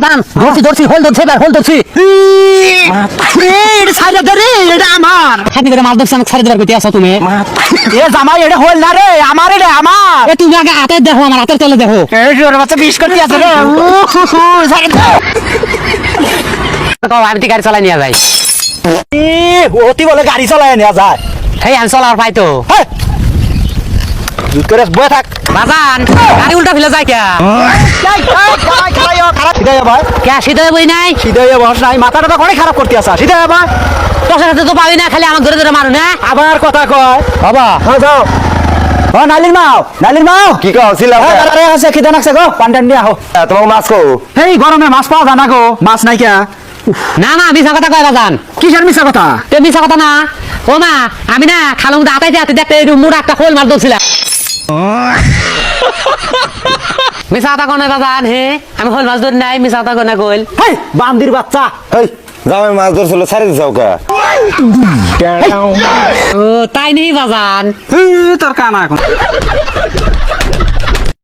বাদান ধরছি হল ধরছে এবার হল ধরছি এটা ছাইড়া দে রে, এটা আমার। হাতি করে মাছ ধরছি আমাকে ছাড়ে দেবার কইতে আছো তুমি এ জামাই, এটা হল না রে, আমার, এটা আমার। এ তুমি আগে হাতে দেখো আমার হাতের তলে দেখো এই জোর বাচ্চা বিষ করতে আছে রে। ছাইড়া দে। আমি গাড়ি চালাই নিয়ে যাই অতি বলে গাড়ি চালায় নেওয়া যায়। এই আমি চলার পাই তো হেই, জুত করে বয়ে থাক। বাজান গাড়ি উল্টা ফেলে যায় কে খারাপ সিধা ভাই, কে সিধে বই নাই সিধা বস নাই, মাথাটা তো অনেক খারাপ করতে আসা। সিধা ভাই, তোর সাথে তো পাবি না খালি আমার ধরে ধরে মারু না আবার কথা কয় বাবা হ্যাঁ যাও। ও নালির মাও, নালির মাও, কি কছিলাম আছে খিদে নাকছে গো, পান্ডান নিয়ে আহো। তোমাকে মাছ কো এই গরমে মাছ পাওয়া যায় না গো, মাছ নাই কে? না না মিছা কথা কয় বাজান কিসের মিশা কথা? তে মিছা কথা না ও মা আমি না খালো মধ্যে আতাইতে হাতে দেখতে মুড়া একটা খোল মার ধরছিলাম মিছা কথা কোনে বাজান হে আমি খোল মাছ ধরি নাই মিছা কথা কোনে কইল হেই বান্দির বাচ্চা, এই জামাই মাছ ধরছিল ছাড়ি দিছাও কা ও তাই নেই বাজান তোর কানা এখন